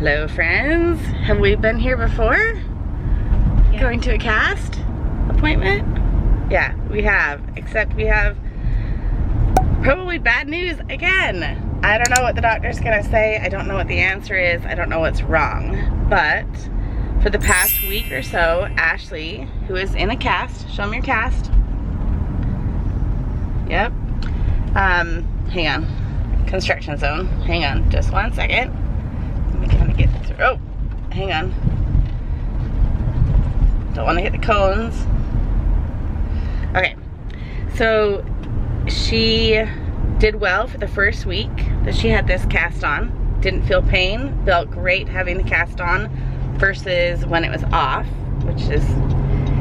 Hello friends, have we been here before? Yeah. Going to a cast appointment? Yeah, we have, except we have probably bad news again. I don't know what the doctor's gonna say, I don't know what the answer is, I don't know what's wrong, but for the past week or so, Ashley, who is in a cast, show me your cast. Yep. Hang on, construction zone, hang on just 1 second. Let me kind of get through. Oh, hang on. Don't want to hit the cones. Okay, so she did well for the first week that she had this cast on. Didn't feel pain, felt great having the cast on versus when it was off, which is,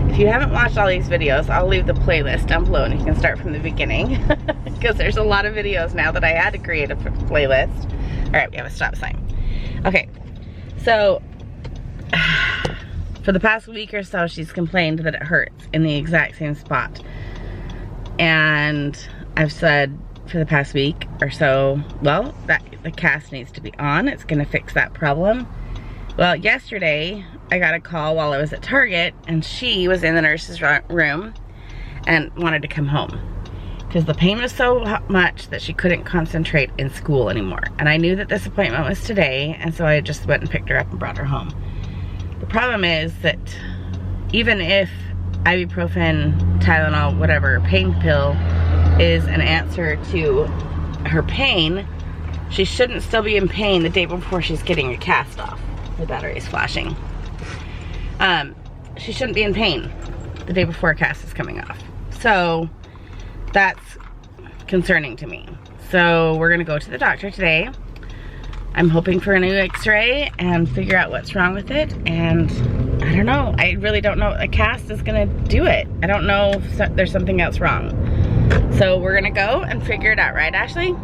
if you haven't watched all these videos, I'll leave the playlist down below and you can start from the beginning because there's a lot of videos now that I had to create a playlist. All right, we have a stop sign. Okay, so for the past week or so, she's complained that it hurts in the exact same spot. And I've said for the past week or so, well, that the cast needs to be on. It's gonna fix that problem. Well, yesterday, I got a call while I was at Target, and she was in the nurse's room and wanted to come home because the pain was so much that she couldn't concentrate in school anymore. And I knew that this appointment was today, and so I just went and picked her up and brought her home. The problem is that even if ibuprofen, Tylenol, whatever, pain pill is an answer to her pain, she shouldn't still be in pain the day before she's getting a cast off. The battery is flashing. She shouldn't be in pain the day before a cast is coming off. So that's concerning to me. So we're gonna go to the doctor today. I'm hoping for a new x-ray and figure out what's wrong with it. And I don't know, I really don't know. A cast is gonna do it. I don't know if there's something else wrong. So we're gonna go and figure it out, right, Ashley?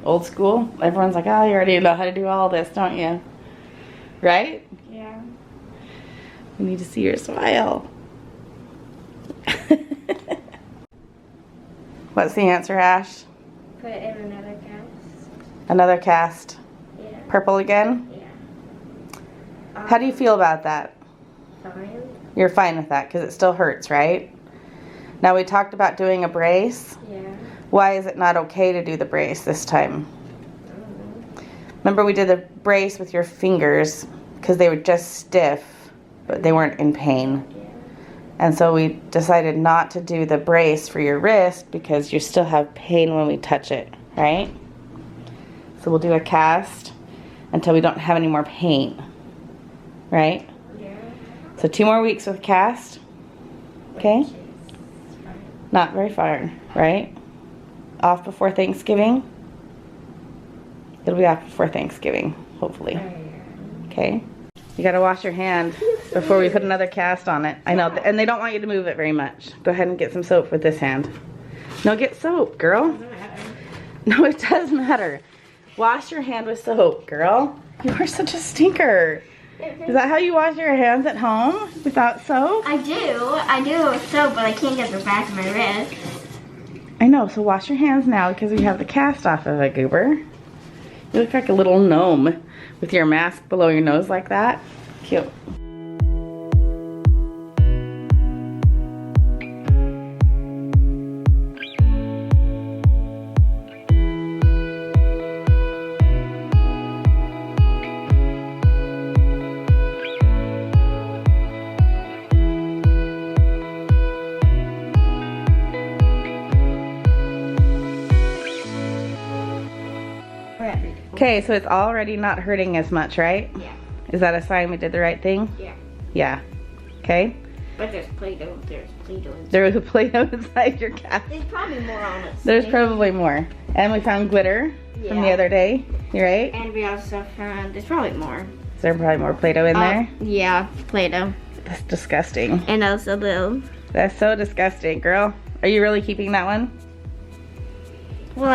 Old school. Everyone's like, oh, you already know how to do all this, don't you? Right? Yeah. We need to see your smile. What's the answer, Ash? Put in another cast. Another cast. Yeah. Purple again? Yeah. How do you feel about that? Fine. You're fine with that because it still hurts, right? Now we talked about doing a brace. Yeah. Why is it not okay to do the brace this time? I don't know. Remember we did the brace with your fingers because they were just stiff, but they weren't in pain. Yeah. And so we decided not to do the brace for your wrist because you still have pain when we touch it, right? So we'll do a cast until we don't have any more pain, right? Yeah. So 2 more weeks with cast, okay? Which is fine. Not very far, right? off before Thanksgiving? It'll be off before Thanksgiving, hopefully. Okay? You gotta wash your hand before we put another cast on it. I know, and they don't want you to move it very much. Go ahead and get some soap with this hand. No, get soap, girl. No, it does matter. Wash your hand with soap, girl. You are such a stinker. Is that how you wash your hands at home? Without soap? I do with soap, but I can't get the back of my wrist. I know, so wash your hands now because we have the cast off of it, Goober. You look like a little gnome with your mask below your nose like that. Cute. Okay, so it's already not hurting as much, right? Yeah. Is that a sign we did the right thing? Yeah. Yeah. Okay. But there's Play-Doh. There's Play-Doh. There was Play-Doh inside your cast. There's probably more on it. There's probably more. And we found glitter from the other day. You right? And we also found, there's probably more. Is there probably more Play-Doh in there? Yeah, Play-Doh. That's disgusting. And also little. That's so disgusting, girl. Are you really keeping that one? Well,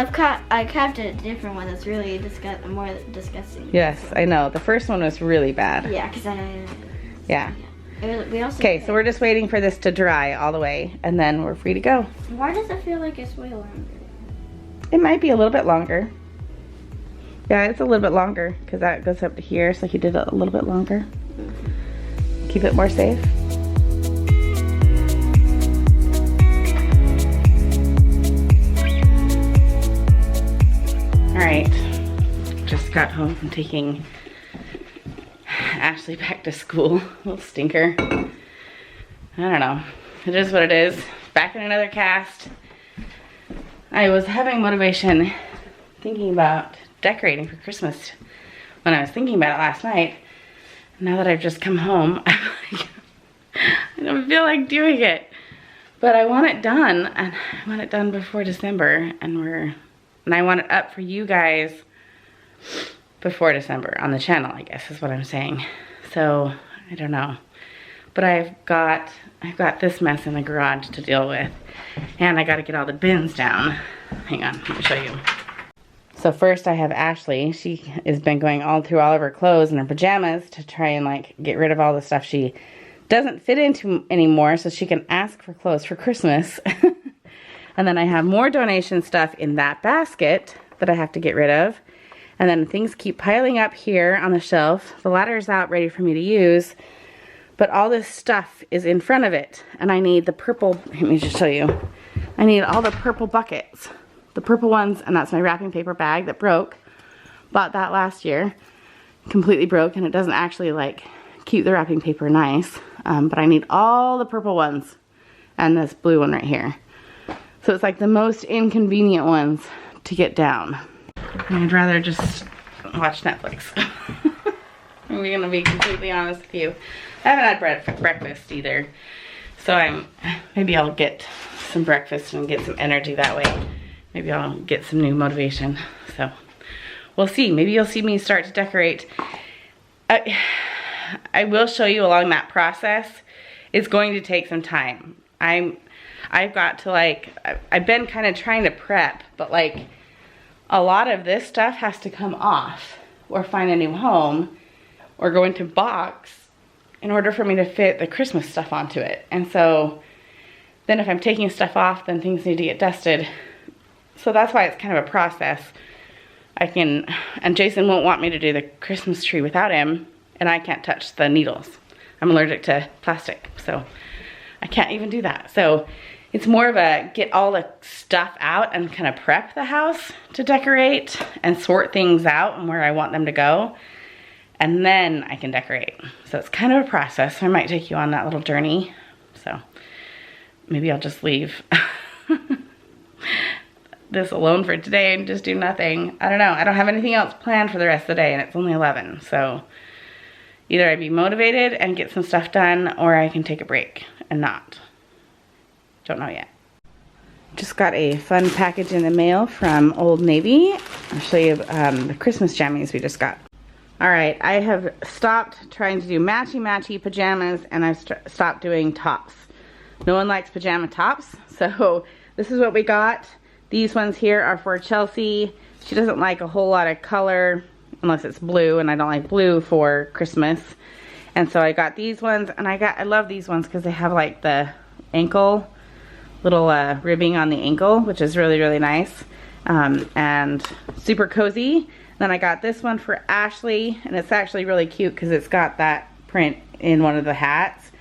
I kept a different one that's really more disgusting. Yes, I know. The first one was really bad. Yeah, because Yeah. we also. Okay, so we're just waiting for this to dry all the way, and then we're free to go. Why does it feel like it's way longer? It might be a little bit longer. Yeah, it's a little bit longer because that goes up to here, so he did it a little bit longer. Keep it more safe. Alright, just got home from taking Ashley back to school. Little stinker. I don't know. It is what it is. Back in another cast. I was having motivation thinking about decorating for Christmas when I was thinking about it last night. Now that I've just come home, I'm like, I don't feel like doing it. But I want it done, and I want it done before December, and I want it up for you guys before December on the channel, I guess is what I'm saying. So, I don't know. But I've got this mess in the garage to deal with. And I gotta get all the bins down. Hang on, let me show you. So first I have Ashley. She has been going all through all of her clothes and her pajamas to try and like get rid of all the stuff she doesn't fit into anymore so she can ask for clothes for Christmas. And then I have more donation stuff in that basket that I have to get rid of. And then things keep piling up here on the shelf. The ladder's out ready for me to use. But all this stuff is in front of it. And I need the purple, let me just show you. I need all the purple buckets. The purple ones, and that's my wrapping paper bag that broke. Bought that last year. Completely broke, and it doesn't actually like keep the wrapping paper nice. But I need all the purple ones. And this blue one right here. So it's like the most inconvenient ones to get down. I'd rather just watch Netflix. I'm gonna be completely honest with you. I haven't had breakfast either. So maybe I'll get some breakfast and get some energy that way. Maybe I'll get some new motivation. So we'll see. Maybe you'll see me start to decorate. I will show you along that process. It's going to take some time. I've got to like, I've been kind of trying to prep, but like a lot of this stuff has to come off or find a new home or go into box in order for me to fit the Christmas stuff onto it. And so then if I'm taking stuff off, then things need to get dusted. So that's why it's kind of a process. And Jason won't want me to do the Christmas tree without him, and I can't touch the needles. I'm allergic to plastic, so I can't even do that. So it's more of a get all the stuff out and kind of prep the house to decorate and sort things out and where I want them to go. And then I can decorate. So it's kind of a process. I might take you on that little journey. So maybe I'll just leave this alone for today and just do nothing. I don't know. I don't have anything else planned for the rest of the day, and it's only 11. So either I'd be motivated and get some stuff done, or I can take a break and not. Don't know yet. Just got a fun package in the mail from Old Navy. I'll show you the Christmas jammies we just got. Alright, I have stopped trying to do matchy-matchy pajamas, and I've stopped doing tops. No one likes pajama tops, so this is what we got. These ones here are for Chelsea. She doesn't like a whole lot of color, unless it's blue, and I don't like blue for Christmas. And so I got these ones, and I love these ones because they have like the ankle, little ribbing on the ankle, which is really, really nice. And super cozy. Then I got this one for Ashley, and it's actually really cute because it's got that print in one of the hats.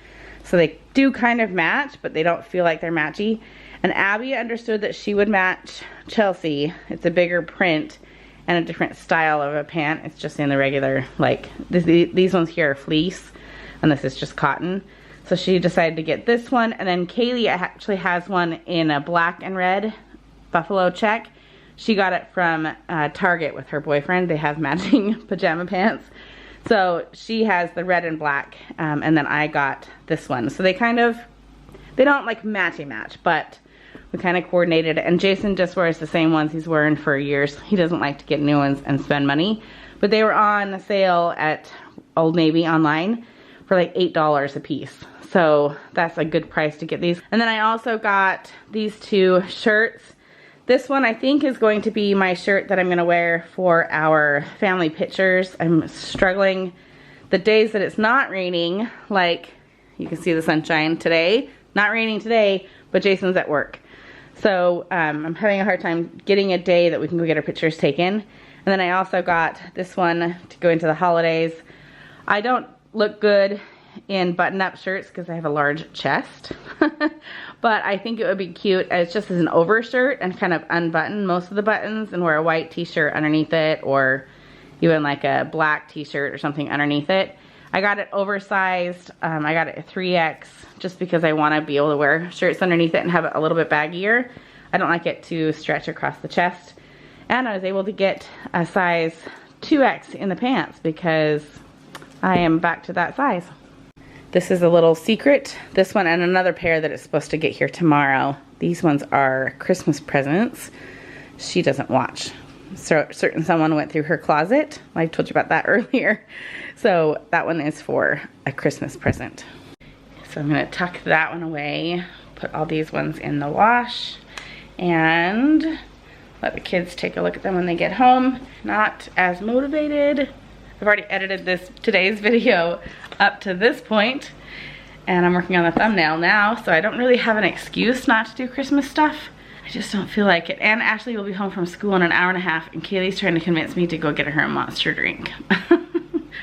So they do kind of match, but they don't feel like they're matchy. And Abby understood that she would match Chelsea. It's a bigger print and a different style of a pant. It's just in the regular, like, these ones here are fleece, and this is just cotton. So she decided to get this one, and then Kaylee actually has one in a black and red buffalo check. She got it from Target with her boyfriend. They have matching pajama pants. So she has the red and black, and then I got this one. So they don't like matchy match, but we kind of coordinated it. And Jason just wears the same ones he's wearing for years. He doesn't like to get new ones and spend money. But they were on sale at Old Navy online for like $8 a piece. So that's a good price to get these. And then I also got these two shirts. This one I think is going to be my shirt that I'm going to wear for our family pictures. I'm struggling the days that it's not raining, like you can see the sunshine today. Not raining today, but Jason's at work. So I'm having a hard time getting a day that we can go get our pictures taken. And then I also got this one to go into the holidays. I don't look good in button-up shirts because I have a large chest. But I think it would be cute as just as an overshirt and kind of unbutton most of the buttons and wear a white t-shirt underneath it, or even like a black t-shirt or something underneath it. I got it oversized. I got it a 3X just because I want to be able to wear shirts underneath it and have it a little bit baggier. I don't like it to stretch across the chest. And I was able to get a size 2X in the pants because I am back to that size. This is a little secret. This one and another pair that is supposed to get here tomorrow. These ones are Christmas presents. She doesn't watch. So someone went through her closet. I told you about that earlier. So that one is for a Christmas present. So I'm gonna tuck that one away, put all these ones in the wash, and let the kids take a look at them when they get home. Not as motivated. I've already edited today's video up to this point, and I'm working on the thumbnail now, so I don't really have an excuse not to do Christmas stuff. I just don't feel like it. And Ashley will be home from school in an hour and a half, and Kaylee's trying to convince me to go get her a Monster drink.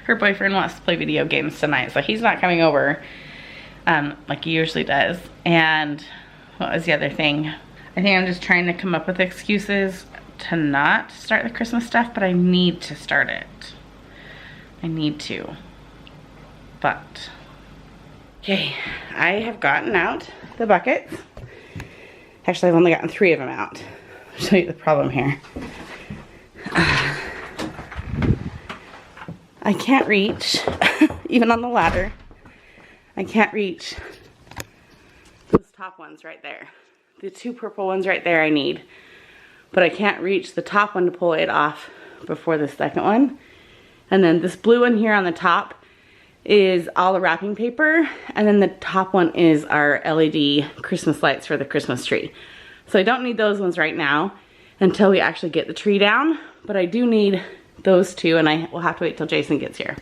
Her boyfriend wants to play video games tonight, so he's not coming over like he usually does. And what was the other thing? I think I'm just trying to come up with excuses to not start the Christmas stuff, but I need to start it. I need to. But, okay, I have gotten out the buckets. Actually, I've only gotten 3 of them out. I'll show you the problem here. I can't reach, even on the ladder, I can't reach those top ones right there. The 2 purple ones right there I need. But I can't reach the top one to pull it off before the second one. And then this blue one here on the top is all the wrapping paper. And then the top one is our LED Christmas lights for the Christmas tree. So I don't need those ones right now until we actually get the tree down. But I do need those 2, and I will have to wait till Jason gets here.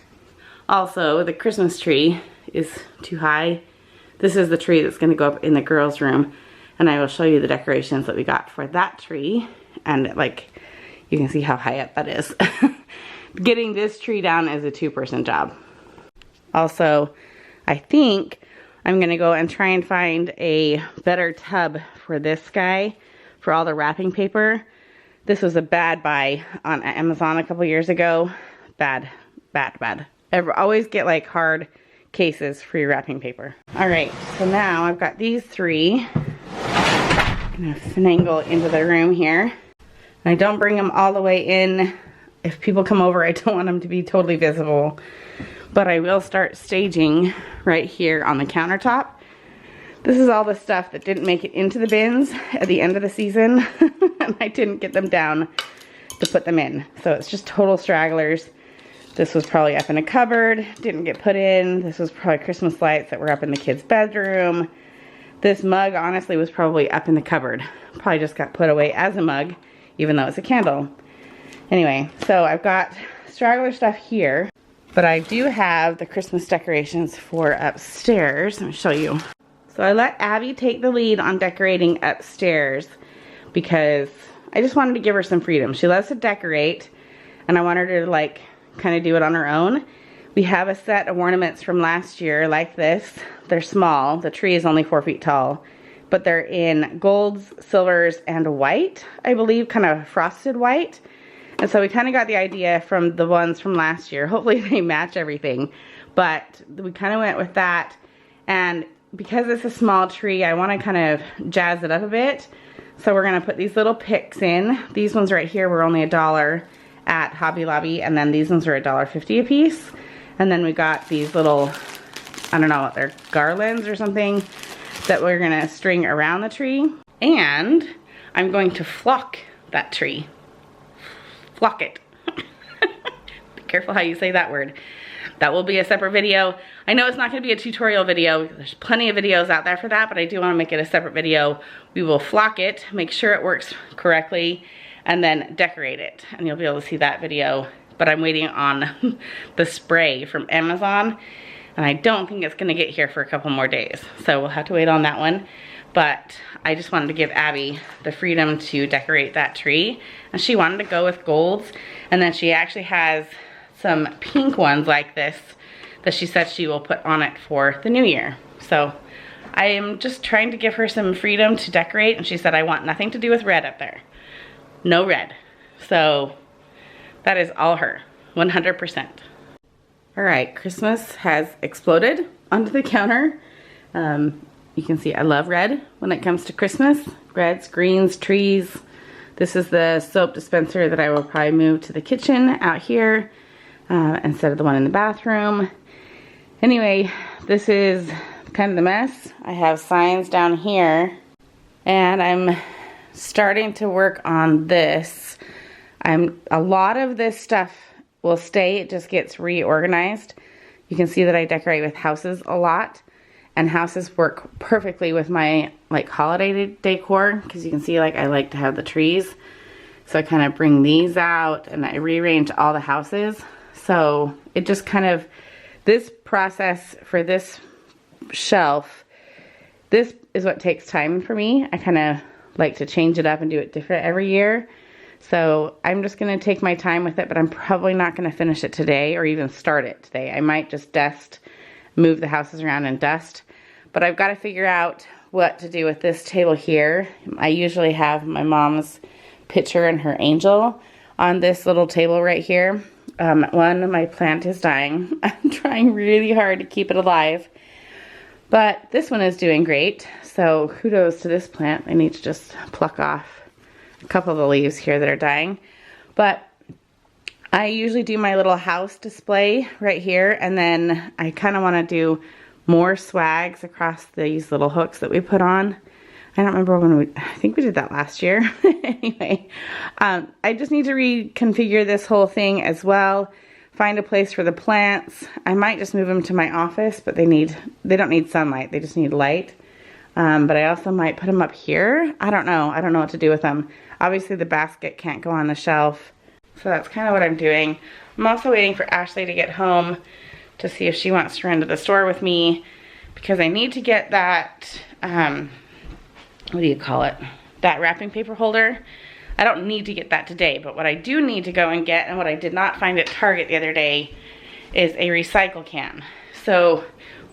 Also, the Christmas tree is too high. This is the tree that's going to go up in the girls' room. And I will show you the decorations that we got for that tree. And like, you can see how high up that is. Getting this tree down is a 2-person job. Also, I think I'm gonna go and try and find a better tub for this guy for all the wrapping paper. This was a bad buy on Amazon a couple years ago. Bad, bad, bad. Always get like hard cases for your wrapping paper. All right, so now I've got these 3. I'm gonna finagle into the room here. And I don't bring them all the way in. If people come over, I don't want them to be totally visible. But I will start staging right here on the countertop. This is all the stuff that didn't make it into the bins at the end of the season, and I didn't get them down to put them in. So it's just total stragglers. This was probably up in a cupboard, didn't get put in. This was probably Christmas lights that were up in the kids' bedroom. This mug honestly was probably up in the cupboard. Probably just got put away as a mug, even though it's a candle. Anyway, so I've got straggler stuff here, but I do have the Christmas decorations for upstairs. Let me show you. So I let Abby take the lead on decorating upstairs because I just wanted to give her some freedom. She loves to decorate, and I wanted her to like kind of do it on her own. We have a set of ornaments from last year like this. They're small. The tree is only 4 feet tall, but they're in golds, silvers, and white, I believe, kind of frosted white. And so we kind of got the idea from the ones from last year. Hopefully they match everything, but we kind of went with that. And because it's a small tree, I want to kind of jazz it up a bit. So we're going to put these little picks in. These ones right here were only $1 at Hobby Lobby, and then these ones are $1.50 a piece. And then we got these little, I don't know what they're, garlands or something that we're going to string around the tree. And I'm going to flock that tree. Flock it. Be careful how you say that word. That will be a separate video. I know it's not going to be a tutorial video. There's plenty of videos out there for that, but I do want to make it a separate video. We will flock it, make sure it works correctly, and then decorate it. And you'll be able to see that video. But I'm waiting on the spray from Amazon, and I don't think it's going to get here for a couple more days. So we'll have to wait on that one. But I just wanted to give Abby the freedom to decorate that tree. And she wanted to go with golds. And then she actually has some pink ones like this that she said she will put on it for the new year. So I am just trying to give her some freedom to decorate, and she said I want nothing to do with red up there. No red. So that is all her, 100%. All right, Christmas has exploded onto the counter. You can see I love red when it comes to Christmas. Reds, greens, trees. This is the soap dispenser that I will probably move to the kitchen out here instead of the one in the bathroom. Anyway, this is kind of the mess. I have signs down here, and I'm starting to work on this. A lot of this stuff will stay. It just gets reorganized. You can see that I decorate with houses a lot, and houses work perfectly with my like holiday decor, because you can see like I like to have the trees. So I kind of bring these out and I rearrange all the houses. So it just kind of, this process for this shelf, this is what takes time for me. I kind of like to change it up and do it different every year. So I'm just going to take my time with it, but I'm probably not going to finish it today or even start it today. I might just dust, move the houses around and dust. But I've got to figure out what to do with this table here. I usually have my mom's picture and her angel on this little table right here. My plant is dying. I'm trying really hard to keep it alive. But this one is doing great. So kudos to this plant. I need to just pluck off a couple of the leaves here that are dying. But I usually do my little house display right here, and then I kind of want to do more swags across these little hooks that we put on. I don't remember when I think we did that last year. Anyway, I just need to reconfigure this whole thing as well. Find a place for the plants. I might just move them to my office, but they don't need sunlight. They just need light. But I also might put them up here. I don't know. I don't know what to do with them. Obviously the basket can't go on the shelf. So that's kind of what I'm doing. I'm also waiting for Ashley to get home to see if she wants to run to the store with me, because I need to get that, what do you call it? That wrapping paper holder. I don't need to get that today, but what I do need to go and get, and what I did not find at Target the other day, is a recycle can. So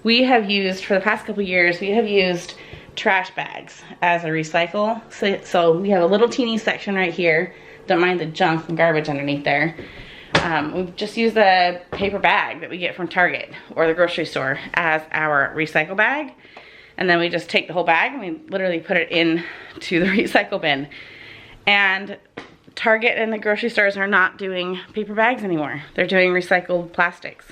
we have used, for the past couple years, we have used trash bags as a recycle. So we have a little teeny section right here. Don't mind the junk and garbage underneath there. We've just used a paper bag that we get from Target or the grocery store as our recycle bag. And then we just take the whole bag and we literally put it into the recycle bin. And Target and the grocery stores are not doing paper bags anymore. They're doing recycled plastics,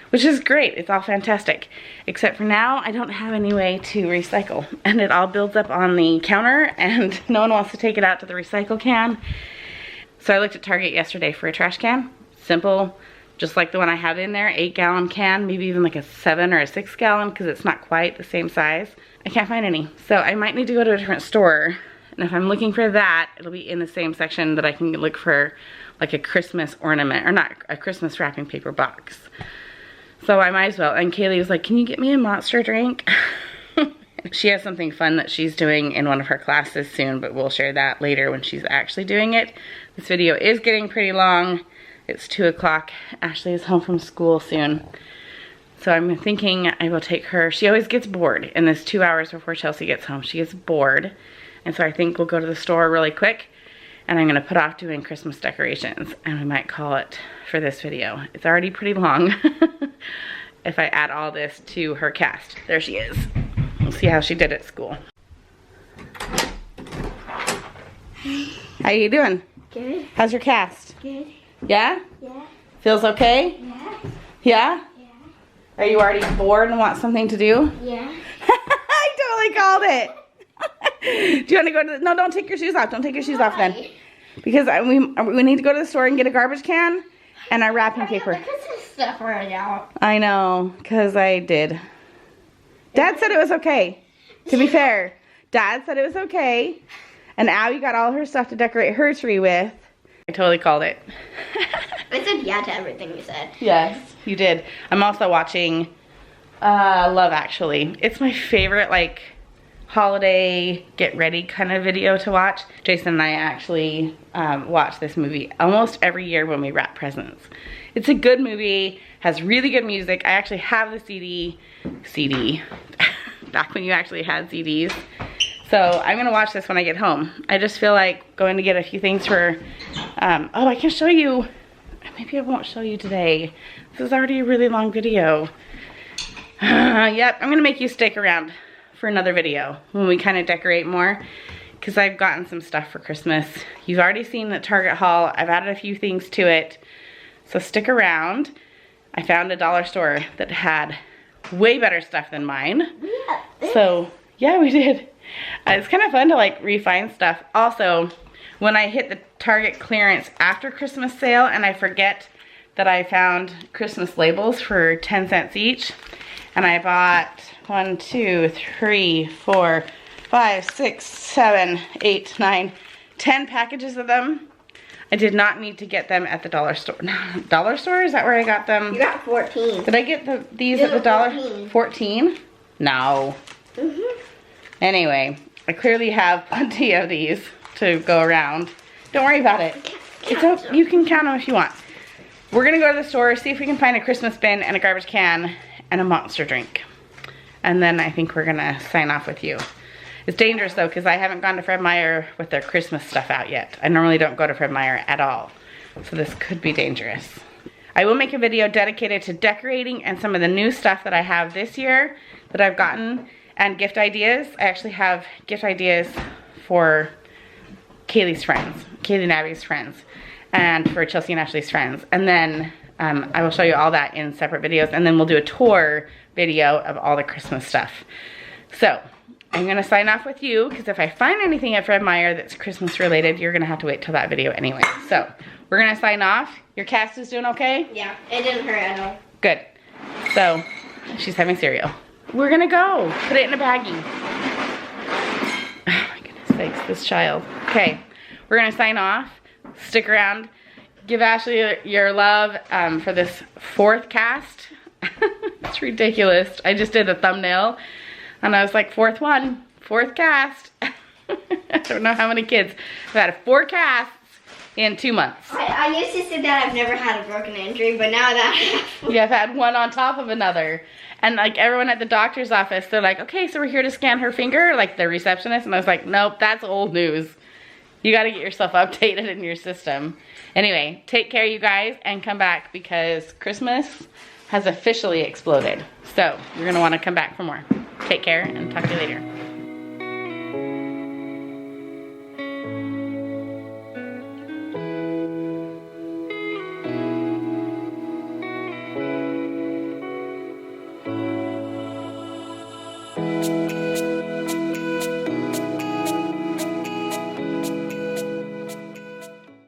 which is great. It's all fantastic. Except for now, I don't have any way to recycle. And it all builds up on the counter and no one wants to take it out to the recycle can. So I looked at Target yesterday for a trash can. Simple, just like the one I have in there, 8-gallon can, maybe even like a 7 or a 6-gallon because it's not quite the same size. I can't find any. So I might need to go to a different store. And if I'm looking for that, it'll be in the same section that I can look for like a Christmas ornament, or not, a Christmas wrapping paper box. So I might as well. And Kaylee was like, can you get me a Monster drink? She has something fun that she's doing in one of her classes soon, but we'll share that later when she's actually doing it. This video is getting pretty long. It's 2 o'clock. Ashley is home from school soon. So I'm thinking I will take her. She always gets bored in this 2 hours before Chelsea gets home. She gets bored. And so I think we'll go to the store really quick and I'm gonna put off doing Christmas decorations and we might call it for this video. It's already pretty long if I add all this to her cast. There she is. We'll see how she did at school. How you doing? Good. How's your cast? Good. Yeah? Yeah. Feels okay? Yeah. Yeah? Yeah. Are you already bored and want something to do? Yeah. I totally called it. Do you want to go to the, no, don't take your shoes off. Don't take your shoes off then. Because we need to go to the store and get a garbage can and our wrapping paper. The Christmas stuff right out. I know, because I did. Dad said it was okay. To be fair, Dad said it was okay. And Abby got all her stuff to decorate her tree with. I totally called it. I said yeah to everything you said. Yes, you did. I'm also watching Love Actually. It's my favorite, like, holiday get ready kind of video to watch. Jason and I actually watch this movie almost every year when we wrap presents. It's a good movie, has really good music. I actually have the CD back when you actually had CDs. So I'm gonna watch this when I get home. I just feel like going to get a few things for, oh, I can show you. Maybe I won't show you today. This is already a really long video. Yep, I'm gonna make you stick around for another video when we kind of decorate more, because I've gotten some stuff for Christmas. You've already seen the Target haul. I've added a few things to it, so stick around. I found a dollar store that had way better stuff than mine. Yeah. So yeah, we did. It's kind of fun to like refine stuff. Also, when I hit the Target clearance after Christmas sale and I forget that I found Christmas labels for 10 cents each, and I bought 1, 2, 3, 4, 5, 6, 7, 8, 9, 10 packages of them. I did not need to get them at the dollar store. Dollar store? Is that where I got them? You got 14. Did I get these at the dollar? 14? No. Mm-hmm. Anyway, I clearly have plenty of these to go around. Don't worry about it. You can count them if you want. We're gonna go to the store, see if we can find a Christmas bin and a garbage can and a Monster drink. And then I think we're gonna sign off with you. It's dangerous though, because I haven't gone to Fred Meyer with their Christmas stuff out yet. I normally don't go to Fred Meyer at all. So this could be dangerous. I will make a video dedicated to decorating and some of the new stuff that I have this year that I've gotten, and gift ideas. I actually have gift ideas for Kaylee's friends, Kaylee and Abby's friends, and for Chelsea and Ashley's friends. And then I will show you all that in separate videos, and then we'll do a tour video of all the Christmas stuff. So I'm gonna sign off with you, because if I find anything at Fred Meyer that's Christmas related, you're gonna have to wait till that video anyway. So we're gonna sign off. Your cast is doing okay? Yeah, it didn't hurt at all. Good. So she's having cereal. We're gonna go put it in a baggie. Oh my goodness sakes, this child. Okay, we're gonna sign off. Stick around. Give Ashley your love for this 4th cast. It's ridiculous. I just did a thumbnail and I was like, 4th one, 4th cast. I don't know how many kids. I've had 4 casts in 2 months. I used to say that I've never had a broken injury, but now that Yeah, I've had one on top of another. And like everyone at the doctor's office, they're like, okay, so we're here to scan her finger, like the receptionist. And I was like, nope, that's old news. You gotta get yourself updated in your system. Anyway, take care, you guys, and come back, because Christmas has officially exploded. So you're gonna wanna come back for more. Take care and talk to you later.